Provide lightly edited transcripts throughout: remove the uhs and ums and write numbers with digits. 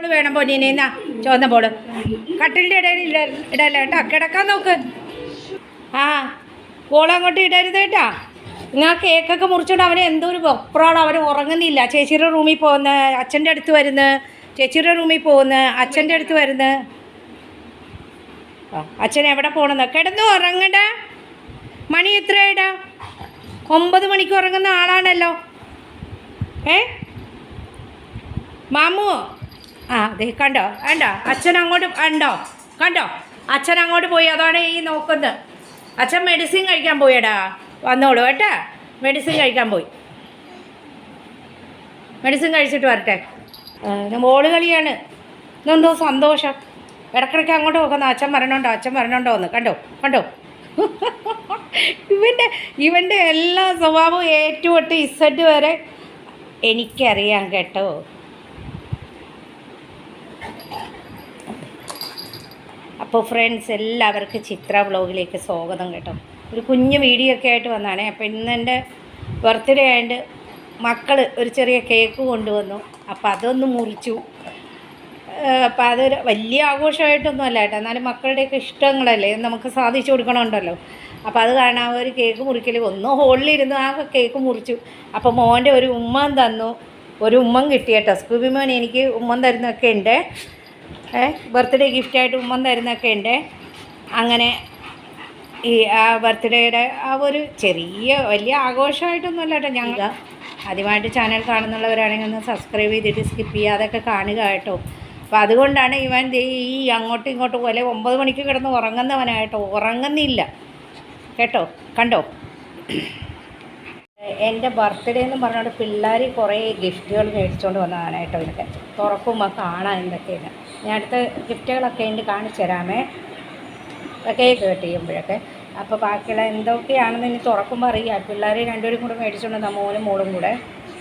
വേണം പൊന്നിനെന്നാ ചുവന്ന ബോള് കട്ടിലിൻ്റെ ഇടയിൽ ഇടല്ല കേട്ടോ, കിടക്കാൻ നോക്ക്. ആ ബോൾ അങ്ങോട്ട് ഇടരുത് കേട്ടാ. നിങ്ങൾ കേക്കൊക്കെ മുറിച്ചോണ്ട് അവന് എന്തോ ഒരു വെപ്രാളം, അവൻ ഉറങ്ങുന്നില്ല. ചേച്ചിയുടെ റൂമിൽ പോകുന്ന, അച്ഛൻ്റെ അടുത്ത് വരുന്ന, ചേച്ചിയുടെ റൂമിൽ പോകുന്ന, അച്ഛൻ്റെ അടുത്ത് വരുന്ന. അച്ഛൻ എവിടെ പോകണമെന്ന് കിടന്നു ഉറങ്ങണ്ട. മണി എത്രയായിടാ? 9 മണിക്ക് ഉറങ്ങുന്ന ആളാണല്ലോ. മാമു അതെ കണ്ടോ കണ്ടോ, അച്ഛൻ അങ്ങോട്ട് കണ്ടോ അച്ഛൻ അങ്ങോട്ട് പോയി. അതാണ് ഈ നോക്കുന്നത്. അച്ഛൻ മെഡിസിൻ കഴിക്കാൻ പോയടാ. വന്നോളൂ കേട്ടാ, മെഡിസിൻ കഴിക്കാൻ പോയി. മെഡിസിൻ കഴിച്ചിട്ട് വരട്ടെ. ബോള് കളിയാണ്. ഇന്നെന്തോ സന്തോഷം. ഇടയ്ക്കിടയ്ക്ക് അങ്ങോട്ട് നോക്കുന്ന അച്ഛൻ വരണുണ്ടോ എന്ന്. കണ്ടോ ഇവൻ്റെ എല്ലാ സ്വഭാവവും തൊട്ട് ഇസഡ് വരെ എനിക്കറിയാം കേട്ടോ. അപ്പോൾ ഫ്രണ്ട്സ്, എല്ലാവർക്കും ചിത്ര വ്ളോഗിലേക്ക് സ്വാഗതം കേട്ടോ. ഒരു കുഞ്ഞു വീഡിയോ ഒക്കെ ആയിട്ട് വന്നതാണേ. അപ്പോൾ ഇന്ന് എൻ്റെ ബർത്ത്ഡേ ആയതുകൊണ്ട് മക്കൾ ഒരു ചെറിയ കേക്ക് കൊണ്ടുവന്നു. അപ്പോൾ അതൊന്ന് മുറിച്ചു. അപ്പോൾ അതൊരു വലിയ ആഘോഷമായിട്ടൊന്നും അല്ല കേട്ടോ, എന്നാലും മക്കളുടെയൊക്കെ ഇഷ്ടങ്ങളല്ലേ നമുക്ക് സാധിച്ചു കൊടുക്കണമുണ്ടല്ലോ. അപ്പോൾ അത് കാരണം ആ ഒരു കേക്ക് മുറിക്കൽ ഒന്ന് ഹോളിലിരുന്ന് ആ കേക്ക് മുറിച്ചു. അപ്പോൾ മോൻ്റെ ഒരു ഉമ്മൻ തന്നു, ഒരു ഉമ്മൻ കിട്ടി കേട്ടോ. സ്കൂബി മോൻ എനിക്ക് ഉമ്മൻ തരുന്നൊക്കെ ഉണ്ട്, ബർത്ത്ഡേ ഗിഫ്റ്റായിട്ട് ഉമ്മൻ തരുന്നൊക്കെ ഉണ്ട്. അങ്ങനെ ഈ ആ ബർത്ത്ഡേയുടെ ആ ഒരു വലിയ ആഘോഷമായിട്ടൊന്നും അല്ല കേട്ടോ. ഞങ്ങൾ ആദ്യമായിട്ട് ചാനൽ കാണുന്നുള്ളവരാണെങ്കിൽ ഒന്ന് സബ്സ്ക്രൈബ് ചെയ്തിട്ട് സ്കിപ്പ് ചെയ്യാതൊക്കെ കാണുക കേട്ടോ. അപ്പോൾ അതുകൊണ്ടാണ് ഇവൻ ഈ അങ്ങോട്ടും ഇങ്ങോട്ടും പോലെ 9 മണിക്ക് കിടന്ന് ഉറങ്ങുന്നവനായിട്ടോ, ഉറങ്ങുന്നില്ല കേട്ടോ. കണ്ടോ, എൻ്റെ ബർത്ത്ഡേ എന്ന് പറഞ്ഞുകൊണ്ട് പിള്ളേർ കുറേ ഗിഫ്റ്റുകൾ മേടിച്ചുകൊണ്ട് വന്നതാണ് കേട്ടോ. ഇതൊക്കെ തുറക്കുമ്പോൾ കാണാൻ എന്തൊക്കെയാണ്. ഞാൻ അടുത്ത ഗിഫ്റ്റുകളൊക്കെ ഉണ്ട്, കാണിച്ചു തരാമേ. Cake cut ചെയ്യുമ്പോഴൊക്കെ. അപ്പോൾ ബാക്കിയുള്ള എന്തൊക്കെയാണെന്ന് ഇനി തുറക്കുമ്പോൾ അറിയാം. പിള്ളേർ രണ്ടുപേരും കൂടെ മേടിച്ചുകൊണ്ട് വന്നാൽ, മോനും മോളും കൂടെ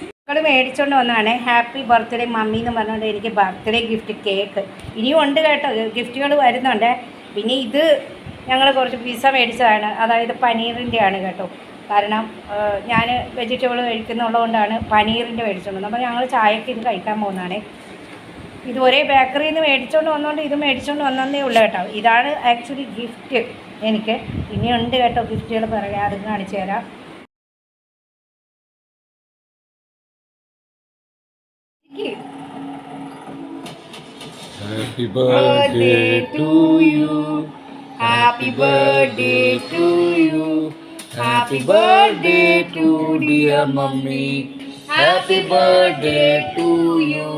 മക്കൾ മേടിച്ചുകൊണ്ട് വന്നതാണ്. ഹാപ്പി ബർത്ത്ഡേ മമ്മി എന്ന് പറഞ്ഞുകൊണ്ട് എനിക്ക് ബർത്ത്ഡേ ഗിഫ്റ്റ് കേക്ക് ഇനിയും ഉണ്ട് കേട്ടോ. ഗിഫ്റ്റുകൾ വരുന്നുണ്ട്. പിന്നെ ഇത് ഞങ്ങൾ കുറച്ച് പിസ്സ മേടിച്ചതാണ്, അതായത് പനീറിൻ്റെ ആണ് കേട്ടോ. കാരണം ഞാൻ വെജിറ്റബിൾ കഴിക്കുന്നുള്ളതുകൊണ്ടാണ് പനീറിൻ്റെ മേടിച്ചുകൊണ്ട്. അപ്പോൾ ഞങ്ങൾ ചായക്ക് ഇത് കഴിക്കാൻ പോകുന്നതാണ്. ഇത് ഒരേ ബേക്കറിയിൽ നിന്ന് മേടിച്ചുകൊണ്ട് വന്നുകൊണ്ട് ഇത് മേടിച്ചുകൊണ്ട് വന്നതേ ഉള്ളൂ കേട്ടോ. ഇതാണ് ആക്ച്വലി ഗിഫ്റ്റ് എനിക്ക്. ഇനിയുണ്ട് കേട്ടോ ഗിഫ്റ്റുകൾ പറയാം, അത് കാണിച്ചു തരാം. Happy birthday to you. Happy birthday to you. Happy birthday to dear mummy. Happy birthday to you.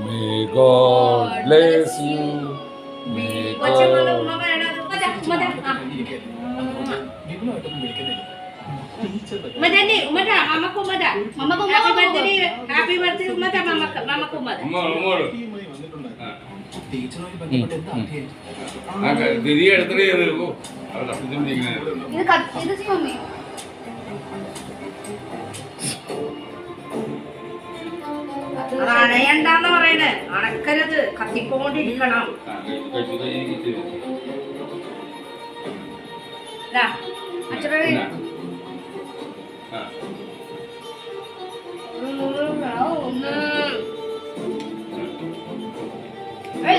May God bless you. May God. അണയണ്ടെന്ന് പറയണേ, അണക്കരുത്, കത്തിക്കൊണ്ടിരിക്കണം.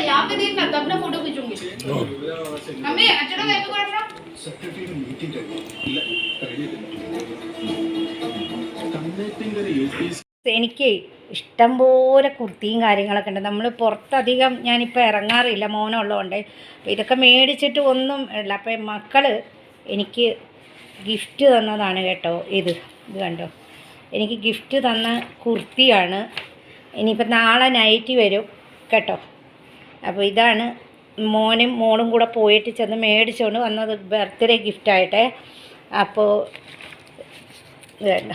यहाँ पे देखना, तब ना फोटो खींचूंगी. मम्मी अच्छा ना देखो करना. सेक्रेटरी मीटिंग എനിക്ക് ഇഷ്ടംപോലെ കുർത്തിയും കാര്യങ്ങളൊക്കെ ഉണ്ട്. നമ്മൾ പുറത്തധികം ഞാനിപ്പോൾ ഇറങ്ങാറില്ല, മോനുള്ളതുകൊണ്ട്. അപ്പോൾ ഇതൊക്കെ മേടിച്ചിട്ട് ഒന്നും ഇല്ല. അപ്പോൾ മക്കൾ എനിക്ക് ഗിഫ്റ്റ് തന്നതാണ് കേട്ടോ. ഇത് കണ്ടോ, എനിക്ക് ഗിഫ്റ്റ് തന്ന കുർത്തിയാണ്. ഇനിയിപ്പോൾ നാളെ നൈറ്റി വരും കേട്ടോ. അപ്പോൾ ഇതാണ് മോനും മോളും കൂടെ പോയിട്ട് ചെന്ന് മേടിച്ചുകൊണ്ട് വന്നത് ബർത്ത്ഡേ ഗിഫ്റ്റായിട്ടെ. അപ്പോൾ വേണ്ട,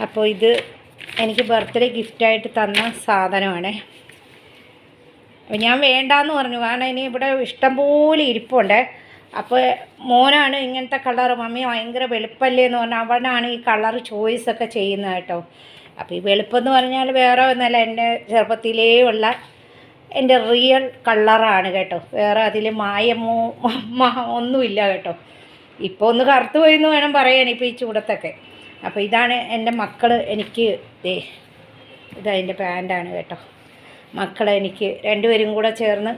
അപ്പോൾ ഇത് എനിക്ക് ബർത്ത്ഡേ ഗിഫ്റ്റായിട്ട് തന്ന സാധനമാണ്. അപ്പോൾ ഞാൻ വേണ്ടാന്ന് പറഞ്ഞു, കാരണം ഇനി ഇവിടെ ഇഷ്ടംപോലെ ഇരിപ്പുണ്ട്. അപ്പോൾ മോനാണ് ഇങ്ങനത്തെ കളർ, മമ്മി ഭയങ്കര വെളുപ്പല്ലേ എന്ന് പറഞ്ഞാൽ അവനാണ് ഈ കളർ ചോയ്സൊക്കെ ചെയ്യുന്നത് കേട്ടോ. അപ്പോൾ ഈ വെളുപ്പെന്ന് പറഞ്ഞാൽ വേറെ ഒന്നല്ല, എൻ്റെ ചെറുപ്പത്തിലേ ഉള്ള എൻ്റെ റിയൽ കളറാണ് കേട്ടോ. വേറെ അതിൽ മായമോ ഒന്നുമില്ല കേട്ടോ. ഇപ്പോൾ ഒന്ന് കറുത്ത് പോയെന്ന് വേണം പറയാൻ ഇപ്പോൾ ഈ ചൂടത്തൊക്കെ. അപ്പോൾ ഇതാണ് എൻ്റെ മക്കൾ എനിക്ക് ഇതതിൻ്റെ പാൻറ്റാണ് കേട്ടോ. മക്കളെ എനിക്ക് രണ്ടുപേരും കൂടെ ചേർന്ന്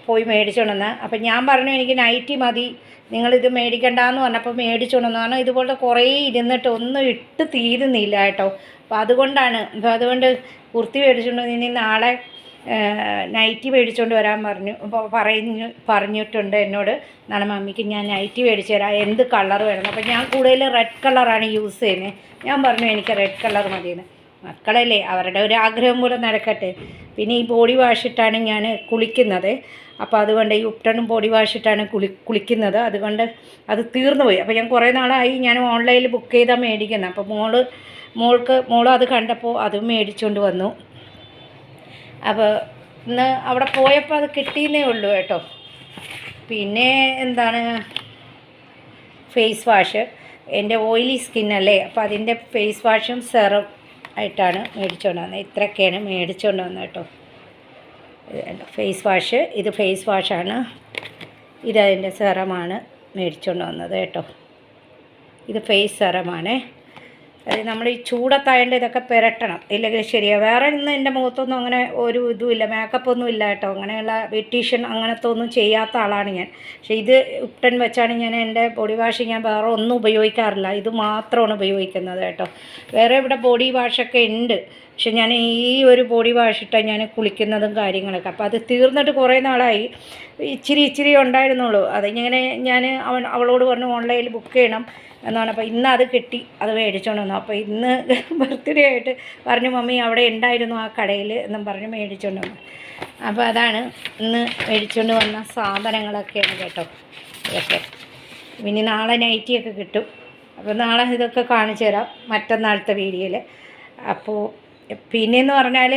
പോയി മേടിച്ചോണ്ടെന്ന്. അപ്പം ഞാൻ പറഞ്ഞു എനിക്ക് നൈറ്റി മതി, നിങ്ങളിത് മേടിക്കണ്ടെന്ന് പറഞ്ഞപ്പോൾ മേടിച്ചോണ്ടെന്ന് പറഞ്ഞാൽ ഇതുപോലെ കുറേ ഇരുന്നിട്ട് ഒന്നും ഇട്ട് തീരുന്നില്ല കേട്ടോ. അപ്പോൾ അതുകൊണ്ട് കുർത്തി മേടിച്ചുകൊണ്ട് ഇനി നാളെ നൈറ്റി മേടിച്ചുകൊണ്ട് വരാൻ പറഞ്ഞിട്ടുണ്ട് എന്നോട്. നാളെ മമ്മിക്ക് ഞാൻ നൈറ്റി മേടിച്ച് തരാം, എന്ത് കളർ വേണം. അപ്പം ഞാൻ കൂടുതൽ റെഡ് കളറാണ് യൂസ് ചെയ്യുന്നത്. ഞാൻ പറഞ്ഞു എനിക്ക് റെഡ് കളർ മതിയെന്ന്. മക്കളല്ലേ, അവരുടെ ഒരു ആഗ്രഹം പോലെ നടക്കട്ടെ. പിന്നെ ഈ ബോഡി വാഷ് ഇട്ടാണ് ഞാൻ കുളിക്കുന്നത്. അപ്പോൾ അതുകൊണ്ട് ഈ ഉപ്ടണും ബോഡി വാഷ് ഇട്ടാണ് കുളിക്കുന്നത്. അതുകൊണ്ട് അത് തീർന്നു പോയി. അപ്പോൾ ഞാൻ കുറേ നാളായി ഞാൻ ഓൺലൈനിൽ ബുക്ക് ചെയ്താൽ മേടിക്കുന്നത്. അപ്പോൾ മോൾ അത് കണ്ടപ്പോൾ അതും മേടിച്ചുകൊണ്ട് വന്നു. അപ്പോൾ ഇന്ന് അവിടെ പോയപ്പോൾ അത് കിട്ടിയെന്നേ ഉള്ളൂ കേട്ടോ. പിന്നെ എന്താണ്, ഫേസ് വാഷ്, എൻ്റെ ഓയിലി സ്കിന്നല്ലേ, അപ്പോൾ അതിൻ്റെ ഫേസ് വാഷും സെറം ആയിട്ടാണ് മേടിച്ചുകൊണ്ട് വന്നത്. ഇത്രയൊക്കെയാണ് മേടിച്ചുകൊണ്ട് വന്നത് കേട്ടോ. ഫേസ് വാഷ്, ഇത് ഫേസ് വാഷാണ്, ഇതതിൻ്റെ സെറമാണ് മേടിച്ചുകൊണ്ട് വന്നത് കേട്ടോ. ഇത് ഫേസ് സെറമാണ്. അത് നമ്മൾ ഈ ചൂടത്തായണ്ട് ഇതൊക്കെ പുരട്ടണം, ഇല്ലെങ്കിൽ ശരിയാണ്. വേറെ ഇന്ന് എൻ്റെ മുഖത്തൊന്നും അങ്ങനെ ഒരു ഇതുമില്ല, മേക്കപ്പൊന്നും ഇല്ല കേട്ടോ. അങ്ങനെയുള്ള ബ്യൂട്ടീഷ്യൻ അങ്ങനത്തെ ഒന്നും ചെയ്യാത്ത ആളാണ് ഞാൻ. പക്ഷേ ഇത് ഉപ്ടൻ വെച്ചാണ് ഞാൻ എൻ്റെ ബോഡി വാഷ് ഞാൻ വേറെ ഒന്നും ഉപയോഗിക്കാറില്ല, ഇത് മാത്രമാണ് ഉപയോഗിക്കുന്നത് കേട്ടോ. വേറെ ഇവിടെ ബോഡി വാഷൊക്കെ ഉണ്ട്, പക്ഷെ ഞാൻ ഈ ഒരു ബോഡി വാഷ് ഇട്ടാണ് ഞാൻ കുളിക്കുന്നതും കാര്യങ്ങളൊക്കെ. അപ്പോൾ അത് തീർന്നിട്ട് കുറേ നാളായി, ഇച്ചിരി ഉണ്ടായിരുന്നുള്ളൂ. അതിങ്ങനെ ഞാൻ അവളോട് പറഞ്ഞു ഓൺലൈനിൽ ബുക്ക് ചെയ്യണം എന്നാണ്. അപ്പോൾ ഇന്ന് അത് കിട്ടി, അത് മേടിച്ചോണ്ട് വന്നു. അപ്പോൾ ഇന്ന് ബർത്ത്ഡേ ആയിട്ട് പറഞ്ഞു മമ്മി അവിടെ ഉണ്ടായിരുന്നു ആ കടയിൽ എന്നും പറഞ്ഞ് മേടിച്ചോണ്ട് വന്നു. അപ്പോൾ അതാണ് ഇന്ന് മേടിച്ചുകൊണ്ട് വന്ന സാധനങ്ങളൊക്കെയാണ് കേട്ടോ ഇതൊക്കെ. ഇനി നാളെ നൈറ്റിയൊക്കെ കിട്ടും. അപ്പോൾ നാളെ ഇതൊക്കെ കാണിച്ചു തരാം മറ്റന്നാളത്തെ വീഡിയോയിൽ. അപ്പോൾ പിന്നെയെന്ന് പറഞ്ഞാൽ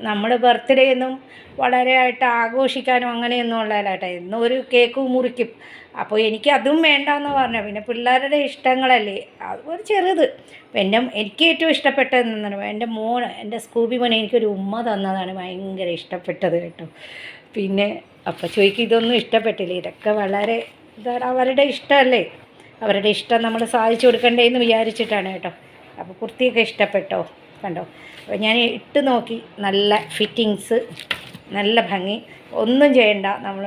നമ്മൾ ബർത്ത്ഡേ ഒന്നും വളരെ ആയിട്ട് ആഘോഷിക്കാനും അങ്ങനെയൊന്നും ഉള്ളതല്ല കേട്ടോ. എന്നും ഒരു കേക്ക് മുറിക്കും. അപ്പോൾ എനിക്ക് അതും വേണ്ടെന്ന് പറഞ്ഞാൽ പിന്നെ പിള്ളേരുടെ ഇഷ്ടങ്ങളല്ലേ, അതൊരു ചെറുത്. എനിക്ക് ഏറ്റവും ഇഷ്ടപ്പെട്ടതെന്ന് പറഞ്ഞാൽ എൻ്റെ സ്കൂബി മോനെ എനിക്കൊരു ഉമ്മ തന്നതാണ് ഭയങ്കര ഇഷ്ടപ്പെട്ടത് കേട്ടോ. പിന്നെ അപ്പോൾ ചോദിക്കും ഇതൊന്നും ഇഷ്ടപ്പെട്ടില്ല, ഇതൊക്കെ വളരെ ഇതാണ് അവരുടെ ഇഷ്ടമല്ലേ, അവരുടെ ഇഷ്ടം നമ്മൾ സാധിച്ചു കൊടുക്കണ്ടേ എന്ന് വിചാരിച്ചിട്ടാണ് കേട്ടോ. അപ്പോൾ കുർത്തിയൊക്കെ ഇഷ്ടപ്പെട്ടോ, കണ്ടോ. അപ്പോൾ ഞാൻ ഇട്ട് നോക്കി, നല്ല ഫിറ്റിങ്സ്, നല്ല ഭംഗി, ഒന്നും ചെയ്യണ്ട, നമ്മൾ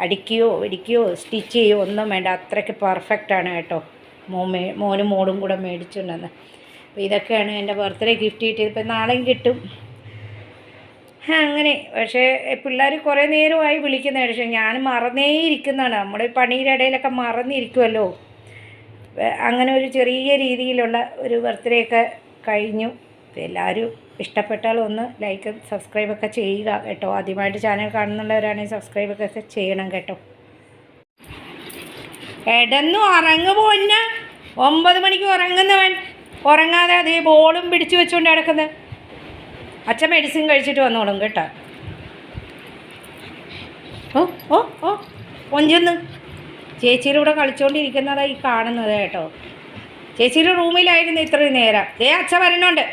അടിക്കുകയോ ഇടിക്കുകയോ സ്റ്റിച്ച് ചെയ്യുകയോ ഒന്നും വേണ്ട, അത്രയ്ക്ക് പെർഫെക്റ്റാണ് കേട്ടോ. മോനും മോളും കൂടെ മേടിച്ചുകൊണ്ടെന്ന്. അപ്പോൾ ഇതൊക്കെയാണ് എൻ്റെ ബർത്ത്ഡേ ഗിഫ്റ്റ് കിട്ടിയത്. ഇപ്പം നാളെയും കിട്ടും അങ്ങനെ. പക്ഷേ പിള്ളേർ കുറേ നേരമായി വിളിക്കുന്ന, പക്ഷേ ഞാൻ മറന്നേ ഇരിക്കുന്നതാണ്. നമ്മുടെ പണിയുടെ ഇടയിലൊക്കെ മറന്നിരിക്കുമല്ലോ. അങ്ങനെ ഒരു ചെറിയ രീതിയിലുള്ള ഒരു ബർത്ത്ഡേ ഒക്കെ കഴിഞ്ഞു. എല്ലാവരും ഇഷ്ടപ്പെട്ടാൽ ഒന്ന് ലൈക്ക് സബ്സ്ക്രൈബൊക്കെ ചെയ്യുക കേട്ടോ. ആദ്യമായിട്ട് ചാനൽ കാണുന്നുള്ളവരാണെങ്കിൽ സബ്സ്ക്രൈബൊക്കെ ചെയ്യണം കേട്ടോ. എടന്നു ഉറങ്ങു പോന്ന 9 മണിക്ക് ഉറങ്ങുന്നവൻ ഉറങ്ങാതെ അതേ ബോളും പിടിച്ചു വെച്ചുകൊണ്ട് കിടക്കുന്നത്. അച്ഛൻ മെഡിസിൻ കഴിച്ചിട്ട് വന്നോളും കേട്ടോ. ഓ കൊഞ്ചൊന്ന് ചേച്ചിയുടെ കൂടെ കളിച്ചുകൊണ്ടിരിക്കുന്നതാണ് ഈ കാണുന്നത് കേട്ടോ. ചേച്ചിയുടെ റൂമിലായിരുന്നു ഇത്രയും നേരം. അച്ഛ വരണുണ്ട്,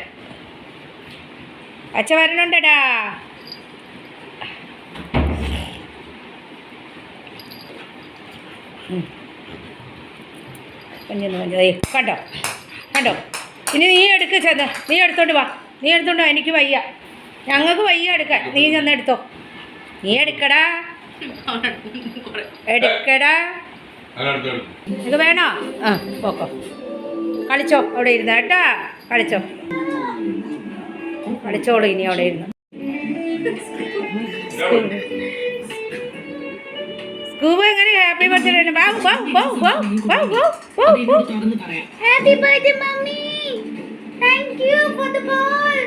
അച്ഛ വരണുണ്ടടാ. കണ്ടോ ഇനി നീ ചെന്ന് നീ എടുത്തോണ്ട് വാ, എനിക്ക് വയ്യ, ഞങ്ങൾക്ക് വയ്യ എടുക്കാൻ. നീ ചെന്ന് എടുത്തോ, നീ എടുക്കടാ. ഇത് വേണോ? ആ പോക്കോ, കളിച്ചോ അവിടെ ഇരുന്ന് കേട്ടാ, കളിച്ചോളൂ ഇനി അവിടെ ഇരുന്ന്. സ്കൂബ എങ്ങനെ happy birthday? Happy birthday mummy, thank you for the ball.